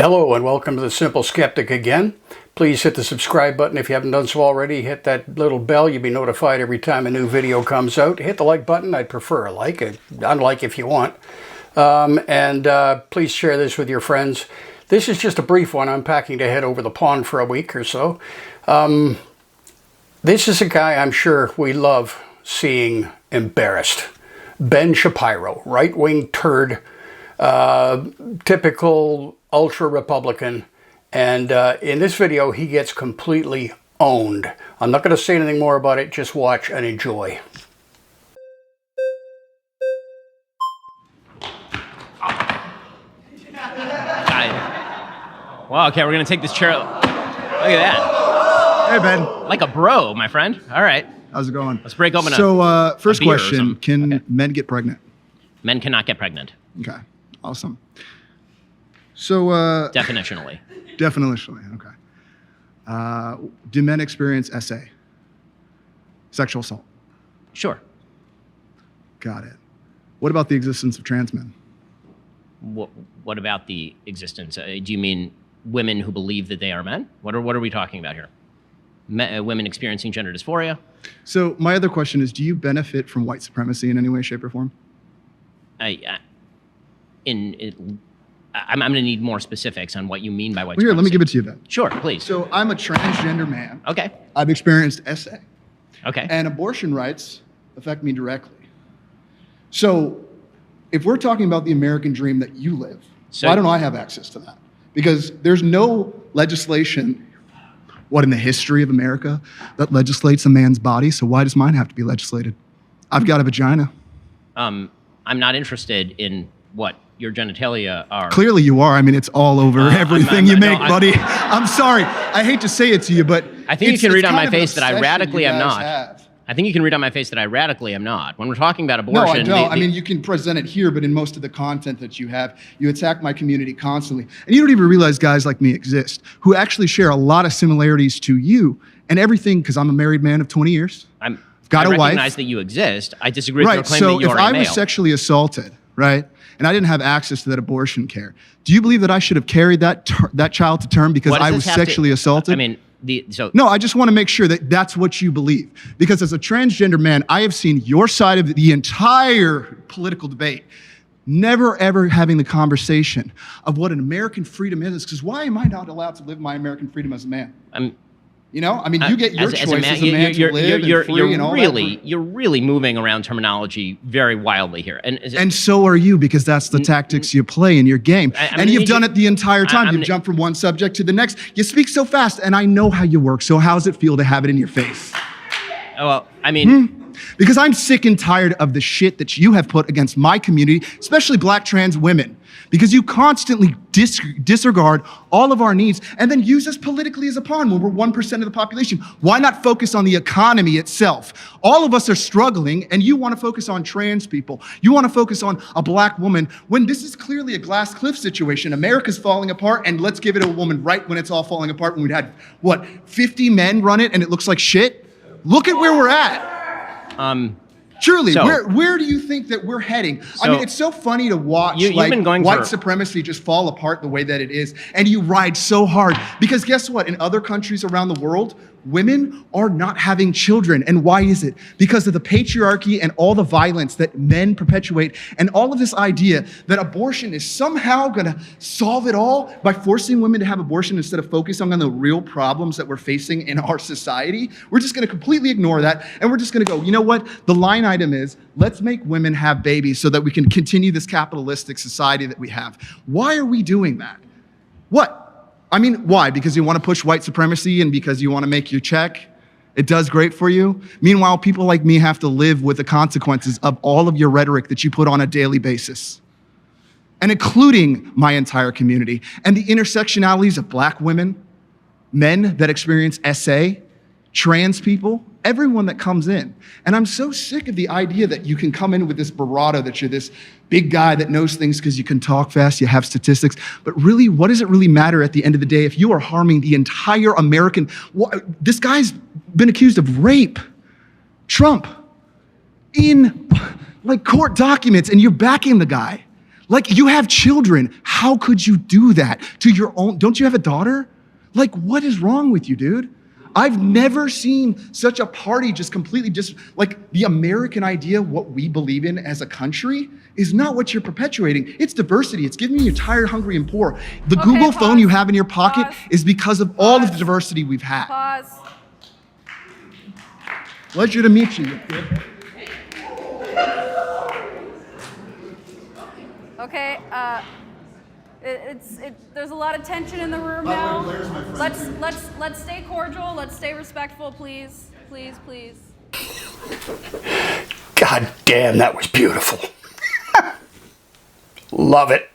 Hello and welcome to The Simple Skeptic again. Please hit the subscribe button if you haven't done so already. Hit that little bell. You'll be notified every time a new video comes out. Hit the like button. I'd prefer a like, unlike if you want. Please share this with your friends. This is just a brief one. I'm packing to head over the pond for a week or so. This is a guy I'm sure we love seeing embarrassed. Ben Shapiro, right-wing turd, typical ultra-Republican, and in this video he gets completely owned. I'm not going to say anything more about it, just watch and enjoy. Wow, okay, we're going to take this chair. Look at that. Hey, Ben. Like a bro, my friend. All right. How's it going? Let's break open first a beer or question, something. can men get pregnant? Men cannot get pregnant. Okay, awesome. So, Definitionally. definitionally, okay. Do men experience SA? Sexual assault? Sure. Got it. What about the existence of trans men? What about the existence? Do you mean women who believe that they are men? What are we talking about here? Women experiencing gender dysphoria? So my other question is, do you benefit from white supremacy in any way, shape, or form? I'm going to need more specifics on what you mean by white supremacy. Here, let me give it to you, Ben. Sure, please. So I'm a transgender man. Okay. I've experienced SA. Okay. And abortion rights affect me directly. So if we're talking about the American dream that you live, why don't I have access to that? Because there's no legislation, in the history of America, that legislates a man's body, so why does mine have to be legislated? I've got a vagina. I'm not interested in what your genitalia are. Clearly you are. I mean, it's all over everything you make, buddy. I'm sorry. I hate to say it to you, but I think you can read on my face that I radically am not. I think you can read on my face that I radically am not. When we're talking about abortion... No, I don't. I mean, you can present it here, but in most of the content that you have, you attack my community constantly. And you don't even realize guys like me exist, who actually share a lot of similarities to you and everything, because I'm a married man of 20 years. I got a wife. recognize that you exist. I disagree with your claim so that you're a male. if I was sexually assaulted, right, and I didn't have access to that abortion care, do you believe that I should have carried that child to term because I was sexually assaulted? I mean, no, I just want to make sure that that's what you believe. Because as a transgender man, I have seen your side of the entire political debate, never ever having the conversation of what an American freedom is. Because why am I not allowed to live my American freedom as a man? You know, I mean, you get your choice as a man to live and free and all that. You're really moving around terminology very wildly here. And so are you, because that's the tactics you play in your game. And you've done it the entire time. You've jumped from one subject to the next. You speak so fast, and I know how you work. So how does it feel to have it in your face? Well, I mean... Because I'm sick and tired of the shit that you have put against my community, especially black trans women. Because you constantly disregard all of our needs and then use us politically as a pawn when we're 1% of the population. Why not focus on the economy itself? All of us are struggling, and you want to focus on trans people. You want to focus on a black woman when this is clearly a glass cliff situation. America's falling apart, and let's give it a woman right when it's all falling apart, when we'd had, 50 men run it and it looks like shit? Look at where we're at. Truly, where do you think that we're heading? I mean, it's so funny to watch white supremacy just fall apart the way that it is, and you ride so hard. Because guess what? In other countries around the world, women are not having children. And why is it? Because of the patriarchy and all the violence that men perpetuate, and all of this idea that abortion is somehow gonna solve it all by forcing women to have abortion instead of focusing on the real problems that we're facing in our society. We're just gonna completely ignore that, and we're just gonna go, you know what? The line item is, let's make women have babies so that we can continue this capitalistic society that we have. Why are we doing that? What? I mean, why? Because you want to push white supremacy and because you want to make your check? It does great for you? Meanwhile, people like me have to live with the consequences of all of your rhetoric that you put on a daily basis. And including my entire community and the intersectionalities of black women, men that experience SA, trans people, everyone that comes in. And I'm so sick of the idea that you can come in with this bravado, that you're this big guy that knows things because you can talk fast, you have statistics. But really, what does it really matter at the end of the day if you are harming the entire American... This guy's been accused of rape. Trump. In court documents, and you're backing the guy. Like, you have children. How could you do that to your own? Don't you have a daughter? Like, what is wrong with you, dude? I've never seen such a party just completely like the American idea, what we believe in as a country, is not what you're perpetuating. It's diversity. It's giving you tired, hungry, and poor. The Google phone you have in your pocket is because of all of the diversity we've had. Pause. Pleasure to meet you. Okay, there's a lot of tension in the room now. Let's stay cordial. Let's stay respectful, please. Please, please. God damn, that was beautiful. Love it.